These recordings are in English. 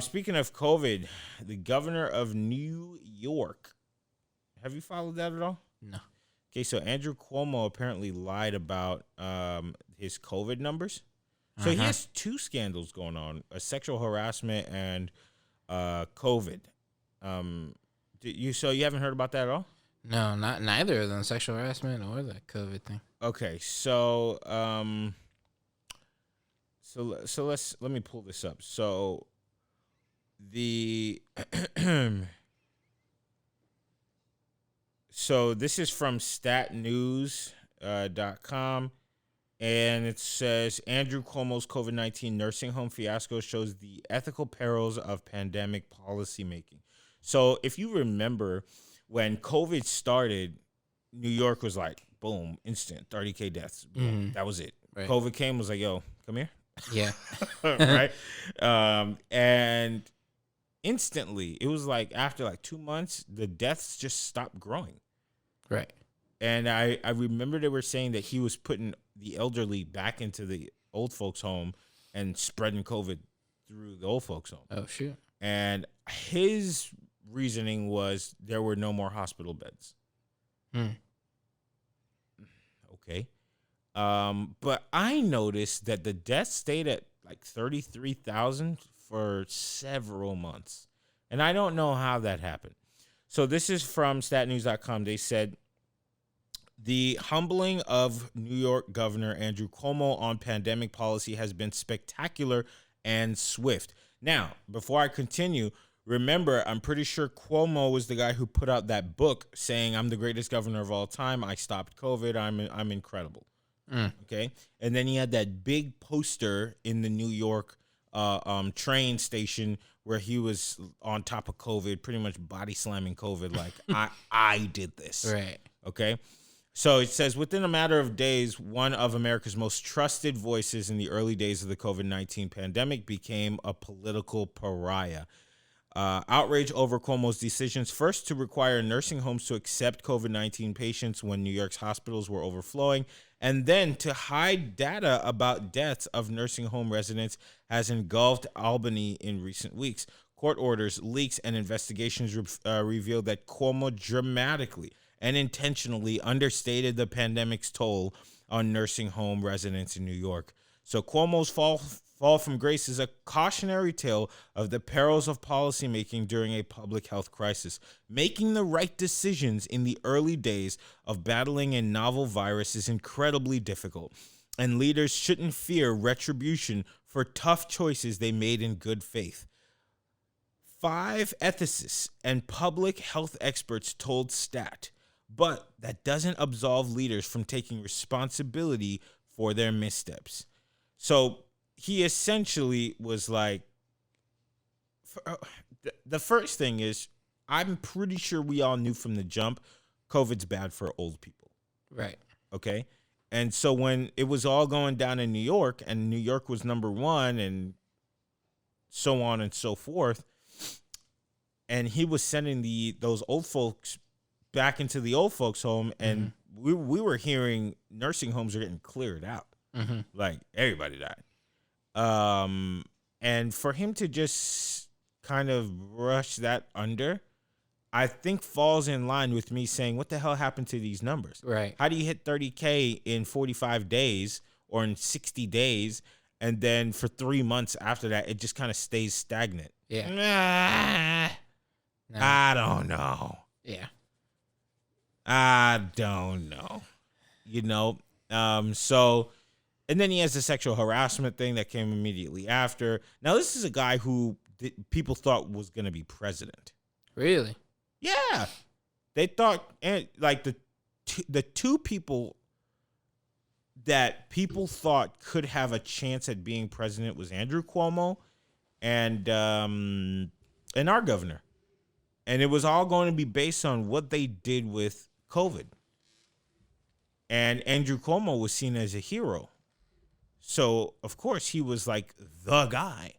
Speaking of COVID, the governor of New York. Have you followed that at all? No. Okay, so Andrew Cuomo apparently lied about his COVID numbers. So he Uh-huh. has two scandals going on: sexual harassment and COVID. So you haven't heard about that at all? No, not neither of them, sexual harassment or the COVID thing. Okay, so let me pull this up. So the so this is from statnews.com, and it says Andrew Cuomo's COVID-19 nursing home fiasco shows the ethical perils of pandemic policymaking. So if you remember when COVID started, New York was like, boom, instant 30K deaths. Boom, that was it. Right. COVID came, was like, yo, come here. Yeah. Right. And instantly, it was like after like 2 months, the deaths just stopped growing. Right. And I remember they were saying that he was putting the elderly back into the old folks home and spreading COVID through the old folks home. Oh, shoot. And his reasoning was there were no more hospital beds. Okay. But I noticed that the deaths stayed at like 33,000 for several months. And I don't know how that happened. So this is from statnews.com. They said the humbling of New York Governor Andrew Cuomo on pandemic policy has been spectacular and swift. Now, before I continue, remember, I'm pretty sure Cuomo was the guy who put out that book saying, I'm the greatest governor of all time. I stopped COVID. I'm incredible. Okay. And then he had that big poster in the New York train station where he was on top of COVID, pretty much body slamming COVID. Like, I did this. Right. Okay. So it says, within a matter of days, one of America's most trusted voices in the early days of the COVID-19 pandemic became a political pariah. Outrage over Cuomo's decisions first to require nursing homes to accept COVID-19 patients when New York's hospitals were overflowing, and then to hide data about deaths of nursing home residents has engulfed Albany in recent weeks. Court orders, leaks, and investigations revealed that Cuomo dramatically and intentionally understated the pandemic's toll on nursing home residents in New York. So Cuomo's fall from grace is a cautionary tale of the perils of policymaking during a public health crisis. Making the right decisions in the early days of battling a novel virus is incredibly difficult, and leaders shouldn't fear retribution for tough choices they made in good faith. 5 ethicists and public health experts told Stat, but that doesn't absolve leaders from taking responsibility for their missteps. So he essentially was like, the first thing is, I'm pretty sure we all knew from the jump, COVID's bad for old people. Right. Okay. And so when it was all going down in New York, and New York was number one, and so on and so forth, and he was sending those old folks back into the old folks home, and we were hearing nursing homes are getting cleared out. Like, everybody died. And for him to just kind of brush that under, I think falls in line with me saying, what the hell happened to these numbers? Right. How do you hit 30K in 45 days or in 60 days, and then for 3 months after that, it just kind of stays stagnant? Yeah. I don't know. Yeah. I don't know. You know? So... And then he has the sexual harassment thing that came immediately after. Now, this is a guy who people thought was going to be president. Really? Yeah. They thought, and like the two people that people thought could have a chance at being president was Andrew Cuomo and our governor. And it was all going to be based on what they did with COVID. And Andrew Cuomo was seen as a hero. So, of course, he was like the guy.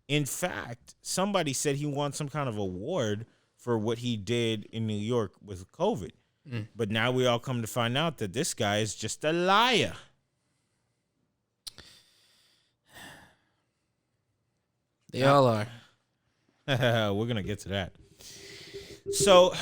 In fact, somebody said he won some kind of award for what he did in New York with COVID. But now we all come to find out that this guy is just a liar. They all are. We're gonna get to that. So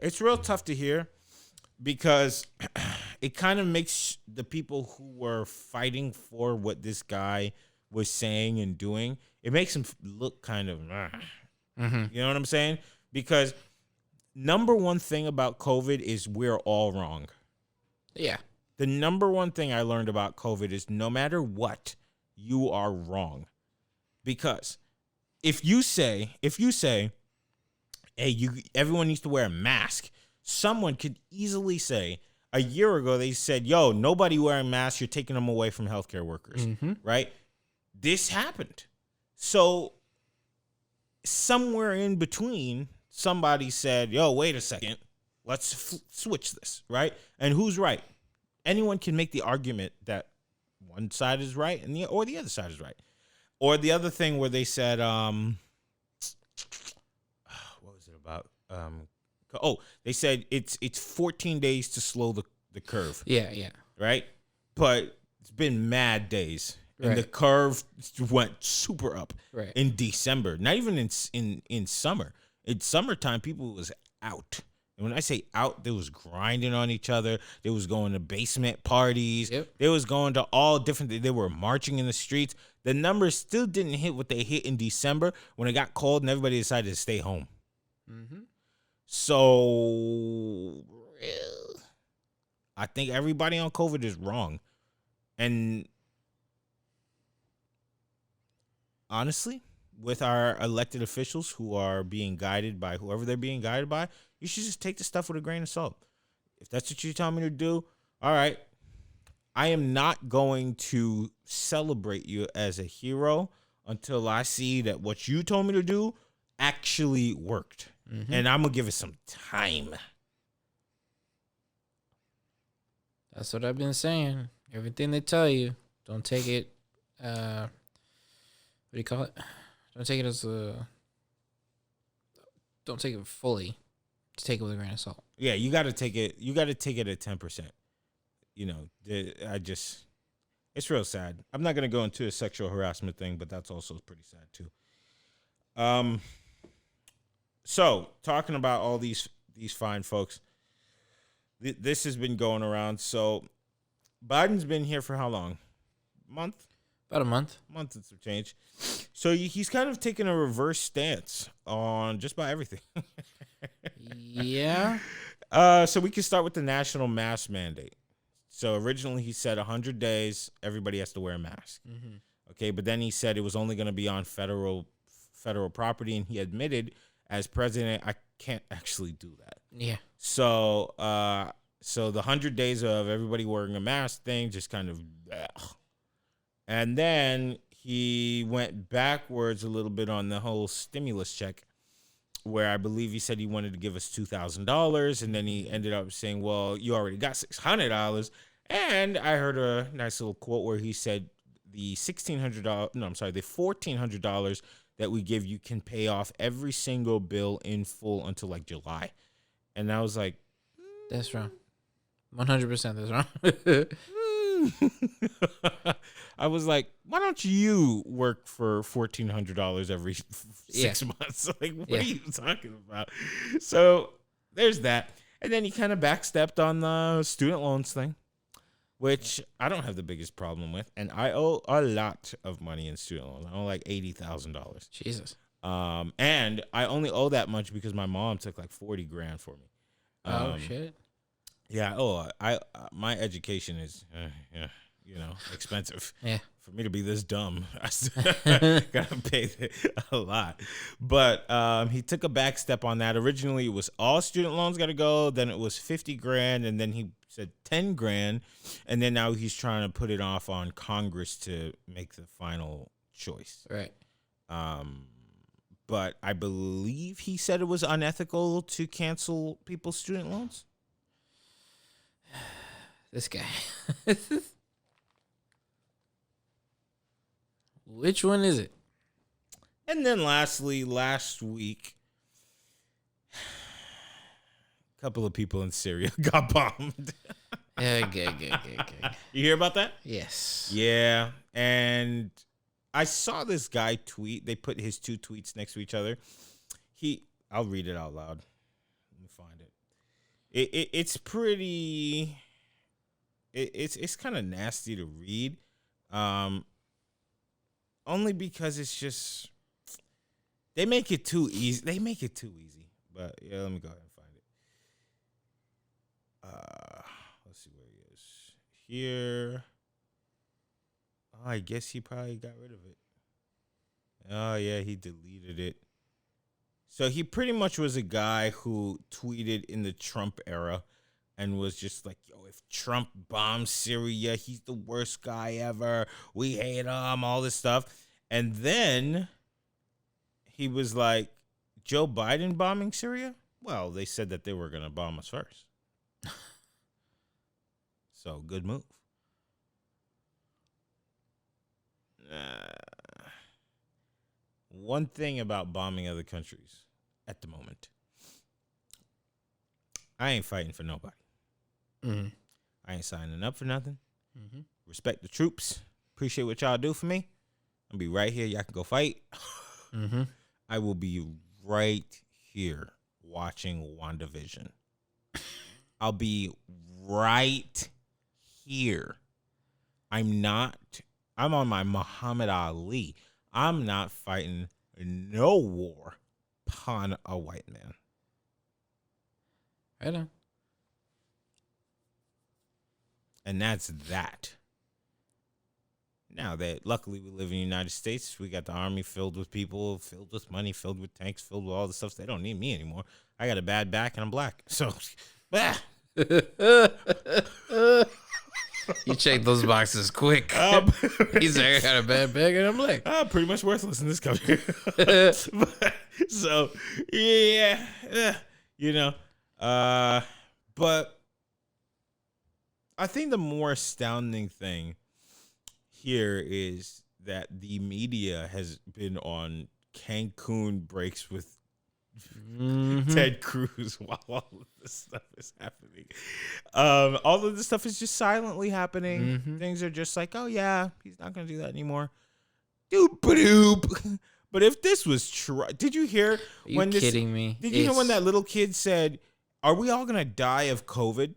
it's real tough to hear because it kind of makes the people who were fighting for what this guy was saying and doing, it makes them look kind of, you know what I'm saying? Because number one thing about COVID is we're all wrong. Yeah. The number one thing I learned about COVID is no matter what, you are wrong. Because if you say, hey, everyone needs to wear a mask, someone could easily say, a year ago they said, yo, nobody wearing masks, you're taking them away from healthcare workers, right? This happened. So somewhere in between, somebody said, yo, wait a second, let's switch this, right? And who's right? Anyone can make the argument that one side is right or the other side is right. Or the other thing where they said, what was it about? They said it's 14 days to slow the curve. Yeah. Right? But it's been mad days. And Right. the curve went super up Right. in December. Not even in summer. In summertime, people was out. And when I say out, they was grinding on each other. They was going to basement parties. Yep. They was going to all different. They were marching in the streets. The numbers still didn't hit what they hit in December when it got cold and everybody decided to stay home. So I think everybody on COVID is wrong. And honestly, with our elected officials who are being guided by whoever they're being guided by, you should just take the stuff with a grain of salt. If that's what you tell me to do, all right. I am not going to celebrate you as a hero until I see that what you told me to do actually worked. And I'm going to give it some time. That's what I've been saying. Everything they tell you, don't take it. What do you call it? Don't take it as a. Don't take it fully. Just take it with a grain of salt. Yeah, you got to take it. You got to take it at 10%. You know, it's real sad. I'm not gonna go into a sexual harassment thing, but that's also pretty sad too. So talking about all these fine folks, this has been going around. So Biden's been here for how long? Month? About a month. Month and some change. So he's kind of taken a reverse stance on just about everything. Yeah. So we can start with the national mask mandate. So originally he said 100 days, everybody has to wear a mask. Okay, but then he said it was only going to be on federal property, and he admitted as president, I can't actually do that. Yeah. So the 100 days of everybody wearing a mask thing just kind of, and then he went backwards a little bit on the whole stimulus check, where I believe he said he wanted to give us $2,000, and then he ended up saying, well, you already got $600. And I heard a nice little quote where he said the $1,400 that we give you can pay off every single bill in full until like July. And I was like, That's wrong. 100% that's wrong. I was like, why don't you work for $1,400 every 6 months? Like, what are you talking about? So there's that. And then he kind of backstepped on the student loans thing, which I don't have the biggest problem with. And I owe a lot of money in student loans. I owe like $80,000. Jesus. And I only owe that much because my mom took like $40,000 for me. Oh, shit. Yeah. My education is, expensive. Yeah. For me to be this dumb, I still gotta pay a lot. But he took a back step on that. Originally, it was all student loans got to go. Then it was $50,000, and then he said $10,000, and then now he's trying to put it off on Congress to make the final choice. Right. But I believe he said it was unethical to cancel people's student loans. This guy. Which one is it? And then lastly, last week, a couple of people in Syria got bombed. Good. You hear about that? Yes. Yeah. And I saw this guy tweet. They put his two tweets next to each other. I'll read it out loud. Let me find it. It's pretty. It's kind of nasty to read, only because it's just they make it too easy. But yeah, let me go ahead and find it. Let's see where he is. Here. Oh, I guess he probably got rid of it. Oh yeah, he deleted it. So he pretty much was a guy who tweeted in the Trump era and was just like, yo, if Trump bombs Syria, he's the worst guy ever. We hate him, all this stuff. And then he was like, Joe Biden bombing Syria? Well, they said that they were going to bomb us first. So, good move. One thing about bombing other countries at the moment, I ain't fighting for nobody. Mm-hmm. I ain't signing up for nothing. Mm-hmm. Respect the troops. Appreciate what y'all do for me. I'll be right here. Y'all can go fight. Mm-hmm. I will be right here watching WandaVision. I'll be right here. I'm on my Muhammad Ali. I'm not fighting no war upon a white man. Right on. And that's that. Now that luckily we live in the United States, we got the army filled with people, filled with money, filled with tanks, filled with all the stuff. They don't need me anymore. I got a bad back and I'm black. So, You check those boxes quick. He's like, I got a bad bag and I'm black. Pretty much worthless in this country. So, yeah, but I think the more astounding thing here is that the media has been on Cancun breaks with Ted Cruz while all of this stuff is happening. All of this stuff is just silently happening. Mm-hmm. Things are just like, oh yeah, he's not gonna do that anymore. Doop-a-doop. But if this was true, did you hear when this? Kidding me? Did you hear when that little kid said, "Are we all gonna die of COVID?"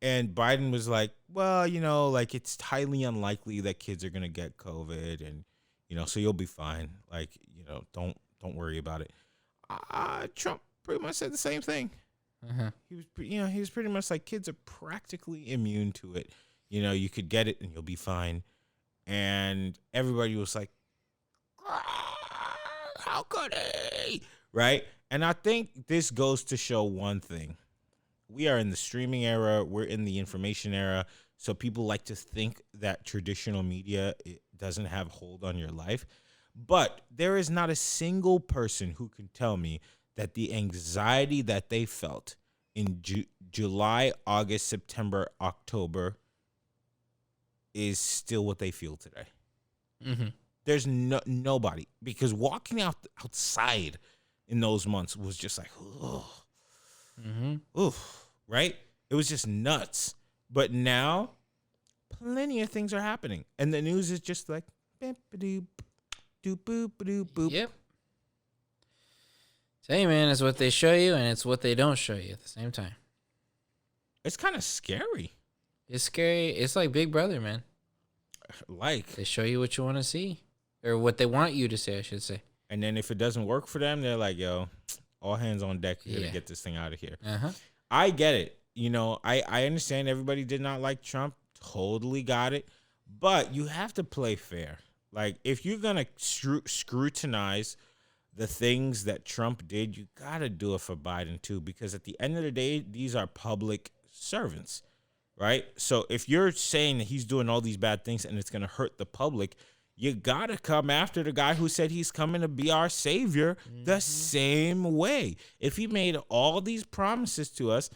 And Biden was like, "Well, like it's highly unlikely that kids are gonna get COVID, and so you'll be fine. Like, don't worry about it." Trump pretty much said the same thing. Uh-huh. He was pretty much like, kids are practically immune to it. You could get it and you'll be fine. And everybody was like, how could he? Right? And I think this goes to show one thing. We are in the streaming era. We're in the information era. So people like to think that traditional media doesn't have hold on your life. But there is not a single person who can tell me that the anxiety that they felt in July, August, September, October is still what they feel today. Mm-hmm. There's nobody, because walking outside in those months was just like, right? It was just nuts. But now, plenty of things are happening, and the news is just like, boop, boop, boop. Yep. Hey man, it's what they show you and it's what they don't show you at the same time. It's kind of scary. It's scary. It's like Big Brother, man. Like, they show you what you want to see, or what they want you to say, I should say. And then if it doesn't work for them, they're like, yo, all hands on deck. We gotta get this thing out of here. Uh-huh. I get it. I understand everybody did not like Trump. Totally got it. But you have to play fair. Like, if you're going to scrutinize the things that Trump did, you got to do it for Biden, too. Because at the end of the day, these are public servants, right? So if you're saying that he's doing all these bad things and it's going to hurt the public, you got to come after the guy who said he's coming to be our savior the same way. If he made all these promises to us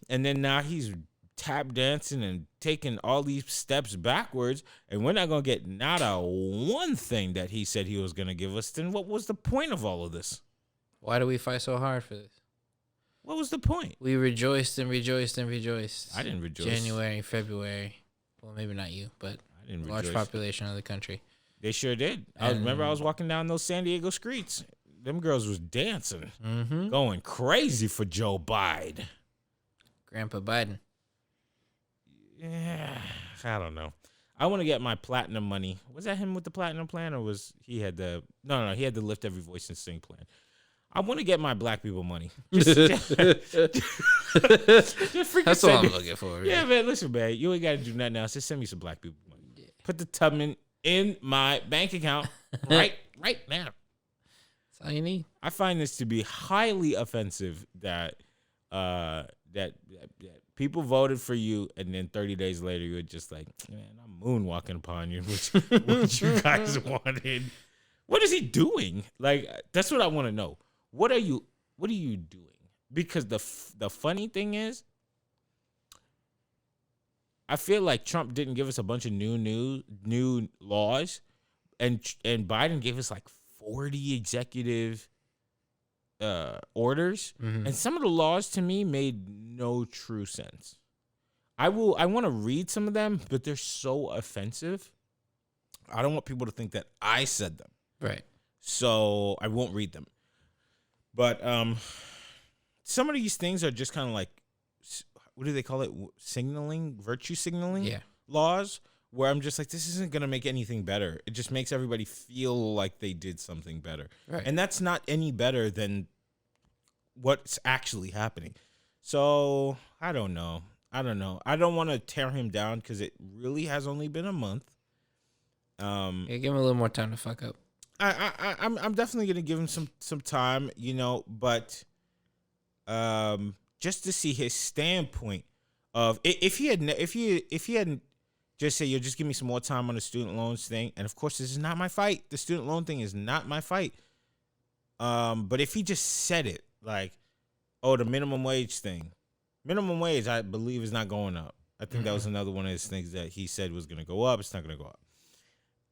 and then now he's tap dancing and taking all these steps backwards, and we're not going to get not a one thing that he said he was going to give us, then what was the point of all of this? Why do we fight so hard for this? What was the point? We rejoiced and rejoiced and rejoiced. I didn't rejoice. January, February. Well, maybe not you, but I didn't large rejoice. Population of the country. They sure did. I remember I was walking down those San Diego streets. Them girls was dancing, going crazy for Joe Biden. Grandpa Biden. Yeah, I don't know. I want to get my platinum money. Was that him with the platinum plan, or was he had the? No, he had the lift every voice and sing plan. I want to get my black people money. Just That's all I'm looking for. Yeah, man. Listen, man. You ain't got to do nothing else. Just send me some black people money. Yeah. Put the Tubman in my bank account right now. That's all you need. I find this to be highly offensive that people voted for you, and then 30 days later you're just like, man, I'm moonwalking upon you, what you guys wanted. What is he doing? Like, that's what I want to know. What are you doing? Because the funny thing is, I feel like Trump didn't give us a bunch of new laws, and Biden gave us like 40 executive orders, and some of the laws to me made no true sense. I want to read some of them, but they're so offensive. I don't want people to think that I said them. Right. So I won't read them. But some of these things are just kind of like, what do they call it? Virtue signaling laws, where I'm just like, this isn't going to make anything better. It just makes everybody feel like they did something better. Right. And that's not any better than what's actually happening. So I don't know. I don't want to tear him down because it really has only been a month. Give him a little more time to fuck up. I'm definitely gonna give him some time, but just to see his standpoint of if he hadn't just say, just give me some more time on the student loans thing, and of course this is not my fight. The student loan thing is not my fight. But if he just said it like, oh, the minimum wage thing, I believe is not going up. I think that was another one of his things that he said was gonna go up. It's not gonna go up.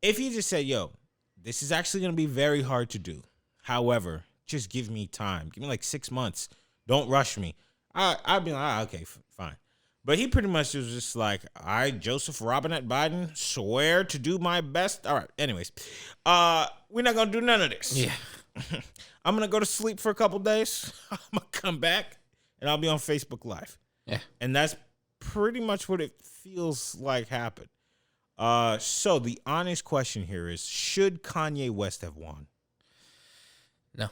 If he just said, yo, this is actually going to be very hard to do. However, just give me time. Give me like 6 months. Don't rush me. I'd be like, okay, fine. But he pretty much was just like, I, Joseph Robinette Biden, swear to do my best. All right, anyways. We're not going to do none of this. Yeah. I'm going to go to sleep for a couple days. I'm going to come back, and I'll be on Facebook Live. Yeah. And that's pretty much what it feels like happened. So the honest question here is, should Kanye West have won? No.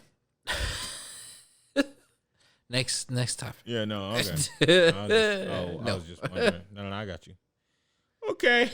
Next topic. Yeah, no, okay. I was just wondering. No, I got you. Okay.